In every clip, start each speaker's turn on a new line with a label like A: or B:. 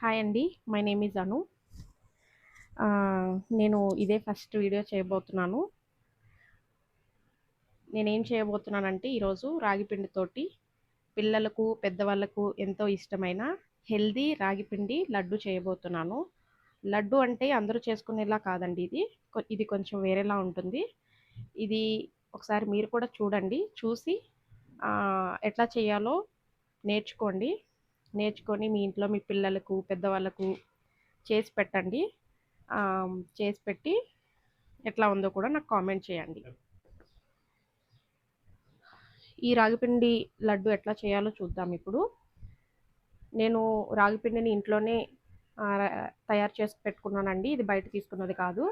A: Hi అండి. My name is అను. నేను ఇదే ఫస్ట్ వీడియో చేయబోతున్నాను. నేనేం చేయబోతున్నానంటే ఈరోజు రాగి పిండితోటి పిల్లలకు, పెద్దవాళ్ళకు ఎంతో ఇష్టమైన హెల్తీ రాగి పిండి లడ్డు చేయబోతున్నాను. లడ్డు అంటే అందరూ చేసుకునేలా కాదండి ఇది. ఇది కొంచెం వేరేలా ఉంటుంది. ఇది ఒకసారి మీరు కూడా చూడండి. చూసి ఎట్లా చేయాలో నేర్చుకోండి. నేర్చుకొని మీ ఇంట్లో మీ పిల్లలకు, పెద్దవాళ్ళకు చేసి పెట్టండి. చేసి పెట్టి ఎట్లా ఉందో కూడా నాకు కామెంట్ చేయండి. ఈ రాగిపిండి లడ్డు ఎట్లా చేయాలో చూద్దాం ఇప్పుడు. నేను రాగిపిండిని ఇంట్లోనే తయారు చేసి పెట్టుకున్నానండి. ఇది బయట తీసుకున్నది కాదు.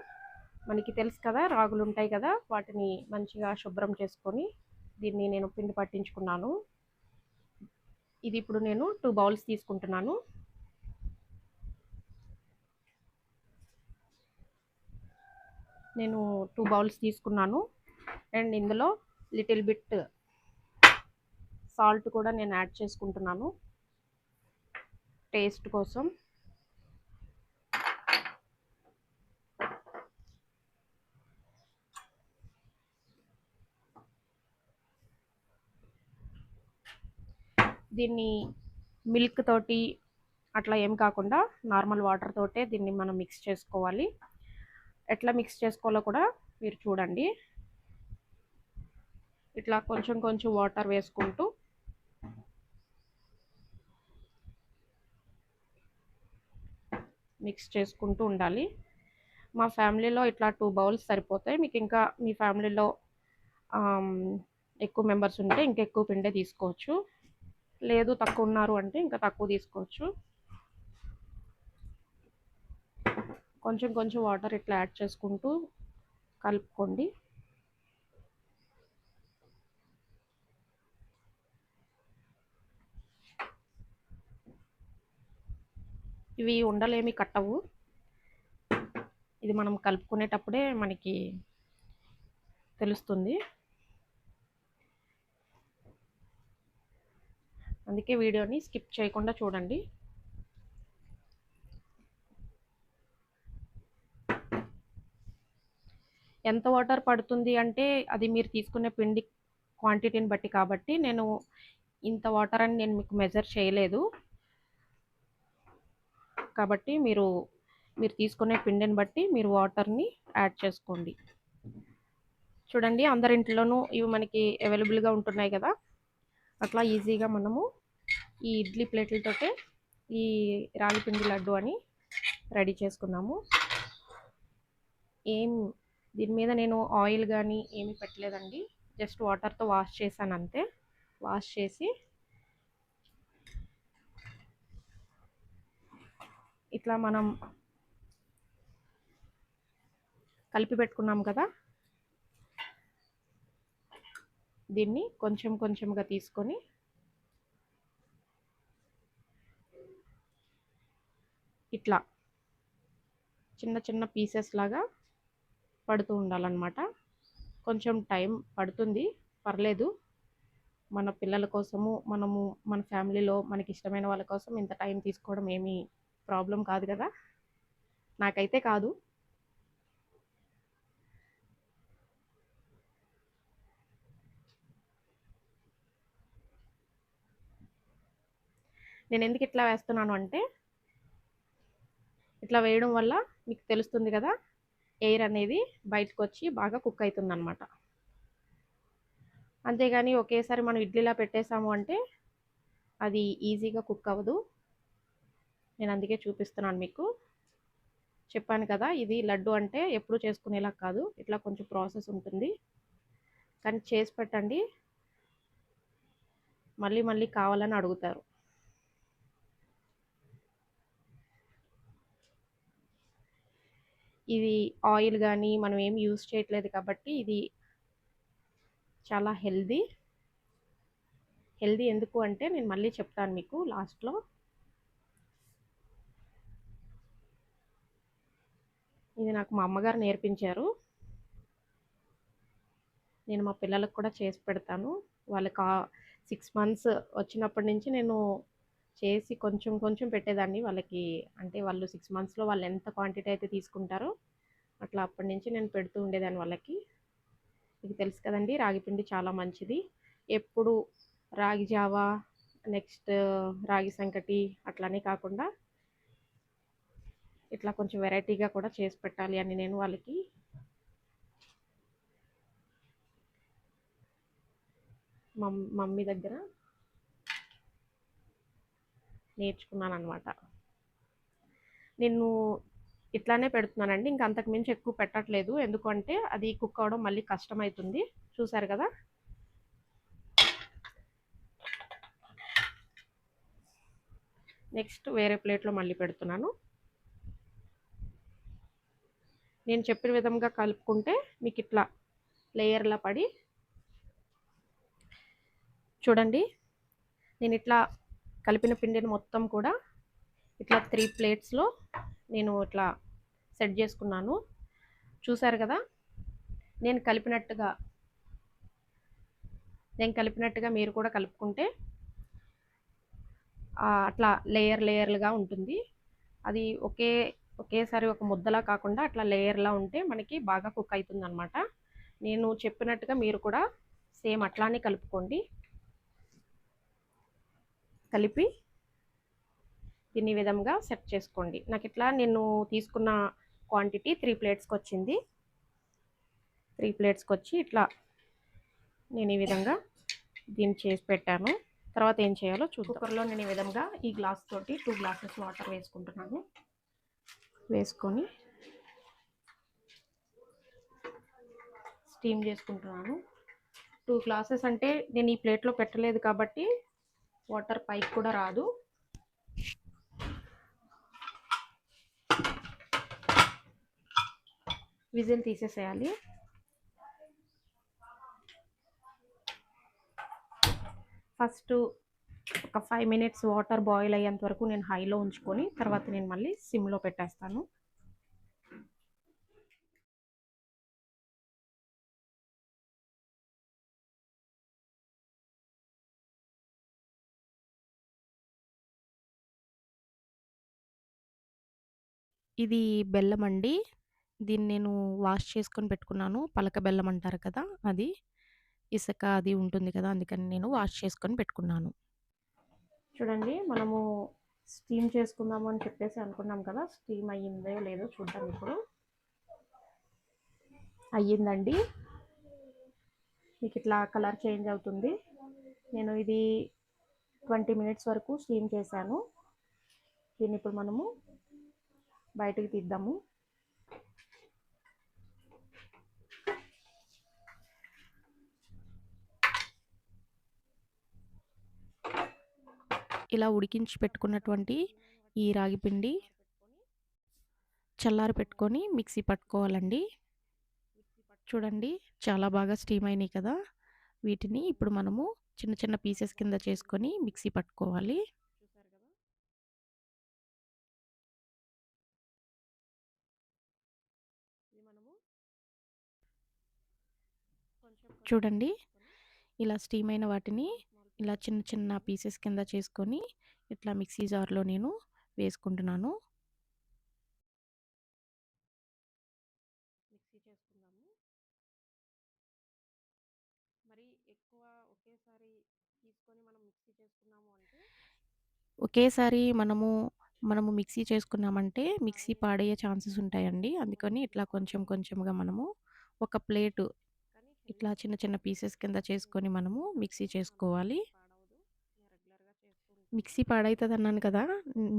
A: మనకి తెలుసు కదా, రాగులు ఉంటాయి కదా, వాటిని మంచిగా శుభ్రం చేసుకొని దీన్ని నేను పిండి పట్టించుకున్నాను. ఇది ఇప్పుడు నేను 2 బౌల్స్ తీసుకుంటున్నాను. నేను 2 బౌల్స్ తీసుకున్నాను. అండ్ ఇందులో లిటిల్ బిట్ సాల్ట్ కూడా నేను యాడ్ చేసుకుంటున్నాను టేస్ట్ కోసం. దీన్ని మిల్క్ తోటి అట్లా ఏం కాకుండా నార్మల్ వాటర్ తోటే దీన్ని మనం మిక్స్ చేసుకోవాలి. ఎట్లా మిక్స్ చేసుకోవాలో కూడా మీరు చూడండి. ఇట్లా కొంచెం కొంచెం వాటర్ వేసుకుంటూ మిక్స్ చేసుకుంటూ ఉండాలి. మా ఫ్యామిలీలో ఇట్లా 2 బౌల్స్ సరిపోతాయి. మీకు ఇంకా మీ ఫ్యామిలీలో ఎక్కువ మెంబర్స్ ఉంటే ఇంకా ఎక్కువ పిండే తీసుకోవచ్చు. లేదు తక్కువ ఉన్నారు అంటే ఇంకా తక్కువ తీసుకోవచ్చు. కొంచెం కొంచెం వాటర్ ఇట్లా యాడ్ చేసుకుంటూ కలుపుకోండి. ఇవి ఉండలేమి కట్టవు. ఇది మనం కలుపుకునేటప్పుడే మనకి తెలుస్తుంది. అందుకే వీడియోని స్కిప్ చేయకుండా చూడండి. ఎంత వాటర్ పడుతుంది అంటే అది మీరు తీసుకునే పిండి క్వాంటిటీని బట్టి, కాబట్టి నేను ఇంత వాటర్ అని నేను మీకు మెజర్ చేయలేదు. కాబట్టి మీరు తీసుకునే పిండిని బట్టి మీరు వాటర్ని యాడ్ చేసుకోండి. చూడండి, అందరింట్లోనూ ఇవి మనకి అవైలబుల్గా ఉంటున్నాయి కదా, అట్లా ఈజీగా మనము ఈ ఇడ్లీ ప్లేట్లతోటే ఈ రాగి పిండి లడ్డు అని రెడీ చేసుకున్నాము. దీని మీద నేను ఆయిల్ కానీ ఏమి పెట్టలేదండి. జస్ట్ వాటర్తో వాష్ చేశాను అంతే. వాష్ చేసి ఇట్లా మనం కలిపి పెట్టుకున్నాం కదా, దీన్ని కొంచెం కొంచెంగా తీసుకొని ఇట్లా చిన్న చిన్న పీసెస్ లాగా పడుతూ ఉండాలన్నమాట. కొంచెం టైం పడుతుంది, పర్లేదు. మన పిల్లల కోసము, మనము మన ఫ్యామిలీలో మనకి ఇష్టమైన వాళ్ళ కోసం ఇంత టైం తీసుకోవడం ఏమీ ప్రాబ్లం కాదు కదా, నాకైతే కాదు. నేను ఎందుకు ఇట్లా వేస్తున్నాను అంటే, ఇట్లా వేయడం వల్ల మీకు తెలుస్తుంది కదా, ఎయిర్ అనేది బయటకు వచ్చి బాగా కుక్ అవుతుంది అనమాట. అంతేగాని ఒకేసారి మనం ఇడ్లీలా పెట్టేసాము అంటే అది ఈజీగా కుక్ అవ్వదు. నేను అందుకే చూపిస్తున్నాను మీకు. చెప్పాను కదా, ఇది లడ్డు అంటే ఎప్పుడు చేసుకునేలా కాదు, ఇట్లా కొంచెం ప్రాసెస్ ఉంటుంది. కానీ చేసి పెట్టండి, మళ్ళీ మళ్ళీ కావాలని అడుగుతారు. ఇది ఆయిల్ కానీ మనం ఏమి యూజ్ చేయట్లేదు కాబట్టి ఇది చాలా హెల్దీ. ఎందుకు అంటే నేను మళ్ళీ చెప్తాను మీకు లాస్ట్లో. ఇది నాకు మా అమ్మగారు నేర్పించారు. నేను మా పిల్లలకు కూడా చేసి పెడతాను. వాళ్ళకి 6 months వచ్చినప్పటి నుంచి నేను చేసి కొంచెం కొంచెం పెట్టేదాన్ని వాళ్ళకి. అంటే వాళ్ళు 6 మంత్స్‌లో వాళ్ళు ఎంత క్వాంటిటీ అయితే తీసుకుంటారో, అట్లా అప్పటి నుంచి నేను పెడుతూ ఉండేదాన్ని వాళ్ళకి. మీకు తెలుసు కదండీ! రాగి పిండి చాలా మంచిది. ఎప్పుడు రాగి జావా, నెక్స్ట్ రాగి సంకటి అట్లనే కాకుండా ఇట్లా కొంచెం వెరైటీగా కూడా చేసి పెట్టాలి అని నేను వాళ్ళకి మమ్మీ దగ్గర నేర్చుకున్నాననమాట. నేను ఇట్లానే పెడుతున్నానండి. ఇంక అంతకు మించి ఎక్కువ పెట్టట్లేదు. ఎందుకంటే అది కుక్ అవ్వడం మళ్ళీ కష్టమైతుంది. చూసారు కదా! నెక్స్ట్ వేరే ప్లేట్‌లో మళ్ళీ పెడుతున్నాను. నేను చెప్పిన విధంగా కలుపుకుంటే మీకిట్లా లేయర్‌లా పడి చూడండి. నేనిట్లా కలిపిన పిండిని మొత్తం కూడా ఇట్లా 3 ప్లేట్స్‌లో నేను ఇట్లా సెట్ చేసుకున్నాను. చూసారు కదా! నేను కలిపినట్టుగా మీరు కూడా కలుపుకుంటే అట్లా లేయర్‌లుగా ఉంటుంది. అది ఒకేసారి ఒక ముద్దలా కాకుండా అట్లా లేయర్‌లా ఉంటే మనకి బాగా కుక్ అయితుందనమాట. నేను చెప్పినట్టుగా మీరు కూడా సేమ్ అట్లానే కలుపుకోండి. కలిపి దీన్ని ఈ విధంగా సెట్ చేసుకోండి. నాకిట్లా నేను తీసుకున్న క్వాంటిటీ 3 ప్లేట్స్‌కొచ్చింది. 3 ప్లేట్స్‌కొచ్చి ఇట్లా నేను ఈ విధంగా దీన్ని చేసి పెట్టాను. తర్వాత ఏం చేయాలో చూద్దాం. కుక్కర్‌లో నేను ఈ విధంగా ఈ గ్లాస్ తోటి 2 గ్లాసెస్ వాటర్ వేసుకుంటున్నాను. వేసుకొని స్టీమ్ చేసుకుంటున్నాను. 2 గ్లాసెస్ అంటే నేను ఈ ప్లేట్‌లో పెట్టలేదు కాబట్టి వాటర్ పైకి కూడా రాదు. విజిల్ తీసేసేయాలి. ఫస్ట్ ఒక 5 మినిట్స్ వాటర్ బాయిల్ అయ్యేంత వరకు నేను హైలో ఉంచుకొని తర్వాత నేను మళ్ళీ సిమ్‌లో పెట్టేస్తాను. ఇది బెల్లం అండి. దీన్ని నేను వాష్ చేసుకొని పెట్టుకున్నాను. పలక బెల్లం అంటారు కదా! అది. ఇసక అది ఉంటుంది కదా! అందుకని నేను వాష్ చేసుకొని పెట్టుకున్నాను. చూడండి మనము స్టీమ్ చేసుకుందాము అని చెప్పేసి అనుకున్నాం కదా! స్టీమ్ అయ్యిందో లేదో చూద్దాం ఇప్పుడు. అయ్యిందండి. మీకు ఇట్లా కలర్ చేంజ్ అవుతుంది. నేను ఇది 20 మినిట్స్ వరకు స్టీమ్ చేశాను. దీన్ని ఇప్పుడు మనము బయటకి తీద్దాము. ఇలా ఉడికించి పెట్టుకున్నటువంటి ఈ రాగి పిండి చల్లారి పెట్టుకొని మిక్సీ పట్టుకోవాలండి. చూడండి చాలా బాగా స్టీమ్ అయినాయి కదా! వీటిని ఇప్పుడు మనము చిన్న చిన్న పీసెస్ కింద చేసుకొని మిక్సీ పట్టుకోవాలి. చూడండి ఇలా స్టీమ్ అయిన వాటిని ఇలా చిన్న చిన్న పీసెస్ కింద చేసుకొని ఇట్లా మిక్సీ జార్‌లో నేను వేసుకుంటున్నాను. మిక్సీ చేసుకుందాము. మరి ఎక్కువ ఒకేసారి తీసుకొని మనం మిక్సీ చేసుకున్నాము అంటే ఒకేసారి మనము మిక్సీ చేసుకున్నామంటే మిక్సీ పాడయ్యే ఛాన్సెస్ ఉంటాయండి. అందుకని ఇట్లా కొంచెం కొంచెంగా మనము ఒక ప్లేటు ఇట్లా చిన్న చిన్న పీసెస్ కింద చేసుకొని మనము మిక్సీ చేసుకోవాలి. మిక్సీ పాడైతదన్నాను కదా!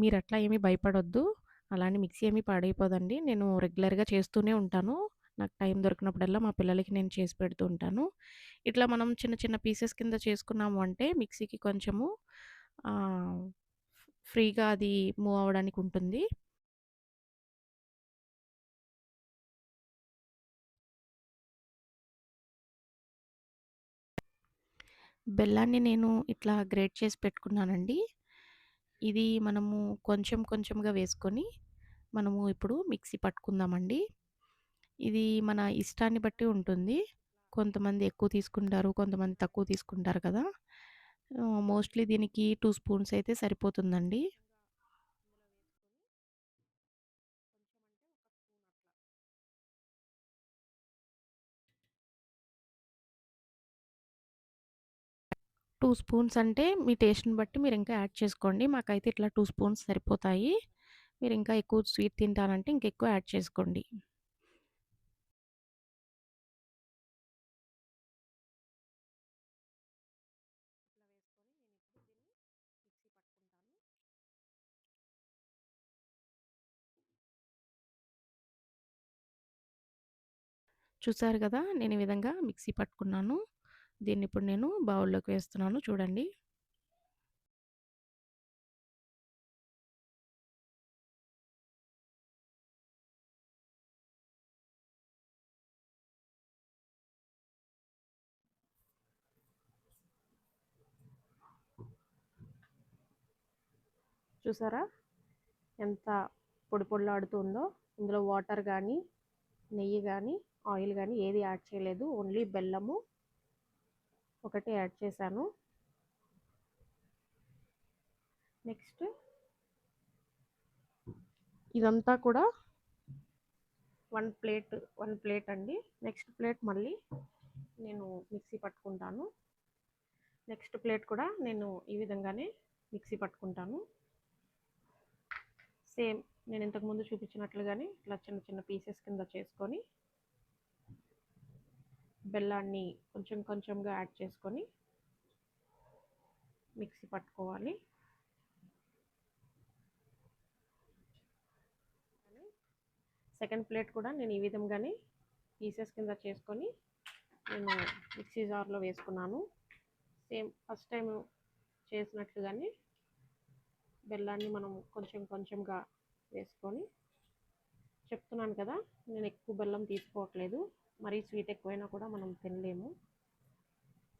A: మీరట్లా ఏమీ భయపడొద్దు. అలానే మిక్సీ ఏమీ పాడైపోదండి. నేను రెగ్యులర్‌గా చేస్తూనే ఉంటాను. నాకు టైం దొరికినప్పుడల్లా మా పిల్లలకి నేను చేసి పెడుతూ ఉంటాను. ఇట్లా మనం చిన్న చిన్న పీసెస్ కింద చేసుకున్నాము అంటే మిక్సీకి కొంచెము ఆహ్, ఫ్రీగా అది మూవ్ అవ్వడానికి ఉంటుంది. బెల్లాన్ని నేను ఇట్లా గ్రేట్ చేసి పెట్టుకున్నానండి. ఇది మనము కొంచెం కొంచెంగా వేసుకొని మనము ఇప్పుడు మిక్సీ పట్టుకుందామండి. ఇది మన ఇష్టాన్ని బట్టి ఉంటుంది. కొంతమంది ఎక్కువ తీసుకుంటారు. కొంతమంది తక్కువ తీసుకుంటారు కదా! మోస్ట్‌లీ దీనికి 2 స్పూన్స్ అయితే సరిపోతుందండి. 2 స్పూన్స్ అంటే మీ టేస్ట్‌ని బట్టి మీరింకా యాడ్ చేసుకోండి. మాకైతే ఇట్లా 2 స్పూన్స్ సరిపోతాయి. మీరింకా ఎక్కువ స్వీట్ తింటానంటే ఇంకెక్కువ యాడ్ చేసుకోండి. ఇట్లా వేసుకొని నేనిప్పుడు దీన్ని మిక్సీ పట్టుకుంటాను. చూసారు గదా! నేను ఈ విధంగా మిక్సీ పట్టుకున్నాను. దీన్నిప్పుడు నేను బౌల్‌లోకి వేస్తున్నాను చూడండి. చూసారా? ఎంత పొడి పొడిలాడుతుందో. ఇందులో వాటర్ గానీ, నెయ్యి గానీ, ఆయిల్ గానీ ఏది యాడ్ చేయలేదు. ఓన్లీ బెల్లము ఒకటే యాడ్ చేశాను. నెక్స్ట్ ఇదంతా కూడా 1 ప్లేట్ అండి. నెక్స్ట్ ప్లేట్ మళ్ళీ నేను మిక్సీ పట్టుకుంటాను. నెక్స్ట్ ప్లేట్ కూడా నేను ఈ విధంగానే మిక్సీ పట్టుకుంటాను. సేమ్ నేను ఇంతకుముందు చూపించినట్లుగానే ఇట్లా చిన్న చిన్న పీసెస్ కింద చేసుకొని బెల్లాన్ని కొంచెం కొంచెంగా యాడ్ చేసుకొని మిక్సీ పట్టుకోవాలి. సెకండ్ ప్లేట్ కూడా నేను ఈ విధంగానే పీసెస్ కింద చేసుకొని నేను మిక్సీ జార్లో వేసుకున్నాను. సేమ్ ఫస్ట్ టైం చేసినట్లుగానే బెల్లాన్ని మనం కొంచెం కొంచెంగా వేసుకొని చెప్తున్నాను కదా, నేను ఎక్కువ బెల్లం తీసుకోవట్లేదు. మరీ స్వీట్ ఎక్కువైనా కూడా మనం తినలేము.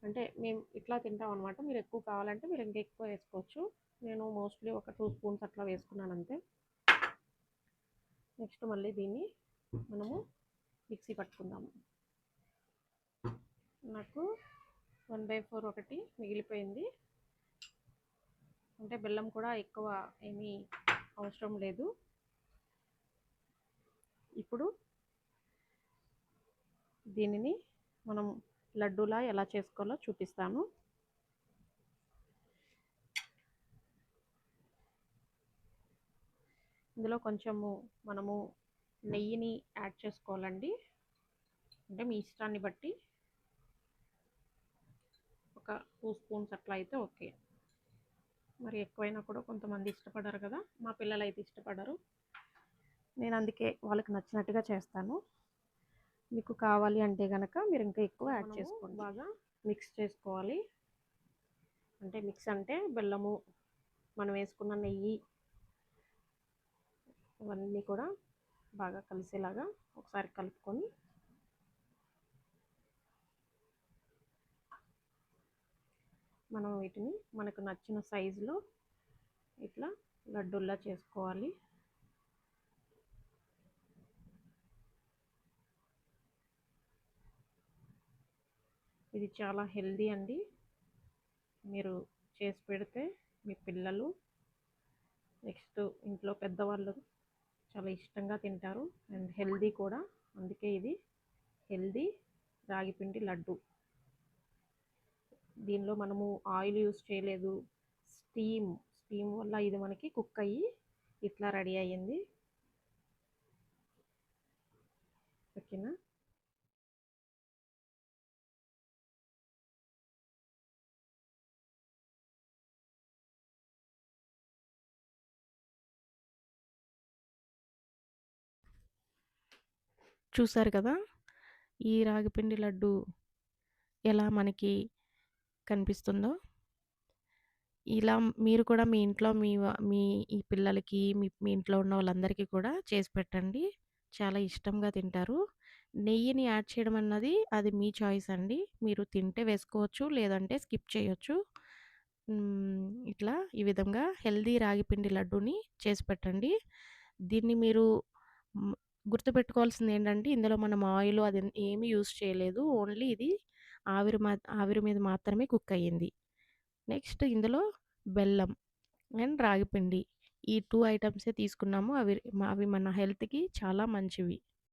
A: అంటే మేము ఇట్లా తింటాం అనమాట. మీరు ఎక్కువ కావాలంటే మీరు ఇంకా ఎక్కువ వేసుకోవచ్చు. నేను మోస్ట్లీ ఒక 2 స్పూన్స్ అట్లా వేసుకున్నాను అంతే. నెక్స్ట్ మళ్ళీ దీన్ని మనము మిక్సీ పట్టుకుందాము. నాకు 1/4 ఒకటి మిగిలిపోయింది. అంటే బెల్లం కూడా ఎక్కువ ఏమీ అవసరం లేదు. ఇప్పుడు దీనిని మనం లడ్డూలా ఎలా చేసుకోవాలో చూపిస్తాను. ఇందులో కొంచెము మనము నెయ్యిని యాడ్ చేసుకోవాలండి. అంటే మీ ఇష్టాన్ని బట్టి ఒక 2 స్పూన్స్ అట్లా అయితే ఓకే. మరి ఎక్కువైనా కూడా కొంతమంది ఇష్టపడరు కదా, మా పిల్లలు అయితే ఇష్టపడరు. నేను అందుకే వాళ్ళకి నచ్చినట్టుగా చేస్తాను. మీకు కావాలి అంటే గనక మీరు ఇంకా ఎక్కువ యాడ్ చేసుకోండి. బాగా మిక్స్ చేసుకోవాలి. అంటే మిక్స్ అంటే బెల్లము, మనం వేసుకున్న నెయ్యి, ఇవన్నీ కూడా బాగా కలిసేలాగా ఒకసారి కలుపుకొని మనం వీటిని మనకు నచ్చిన సైజులో ఇట్లా లడ్డూల్లా చేసుకోవాలి. ఇది చాలా హెల్దీ అండి. మీరు చేసి పెడితే మీ పిల్లలు, నెక్స్ట్ ఇంట్లో పెద్దవాళ్ళు చాలా ఇష్టంగా తింటారు. అండ్ హెల్దీ కూడా. అందుకే ఇది హెల్దీ రాగిపిండి లడ్డు. దీనిలో మనము ఆయిల్ యూస్ చేయలేదు. స్టీమ్ వల్ల ఇది మనకి కుక్ అయ్యి ఇట్లా రెడీ అయ్యింది. ఓకేనా? చూసారు కదా, ఈ రాగిపిండి లడ్డు ఎలా మనకి కనిపిస్తుందో. ఇలా మీరు కూడా మీ ఇంట్లో మీ ఈ పిల్లలకి, మీ ఇంట్లో ఉన్న వాళ్ళందరికీ కూడా చేసి పెట్టండి. చాలా ఇష్టంగా తింటారు. నెయ్యిని యాడ్ చేయడం అన్నది అది మీ చాయిస్ అండి. మీరు తింటే వేసుకోవచ్చు, లేదంటే స్కిప్ చేయొచ్చు. ఇట్లా ఈ విధంగా హెల్తీ రాగిపిండి లడ్డూని చేసి పెట్టండి. దీన్ని మీరు హ్మ్, గుర్తుపెట్టుకోవాల్సిందేంటంటే ఇందులో మనం ఆయిల్ అది ఏమీ యూజ్ చేయలేదు. ఓన్లీ ఇది ఆవిరి మీద మాత్రమే కుక్ అయ్యింది. నెక్స్ట్ ఇందులో బెల్లం అండ్ రాగిపిండి. ఈ 2 ఐటెమ్సే తీసుకున్నాము. అవి మన హెల్త్‌కి చాలా మంచివి.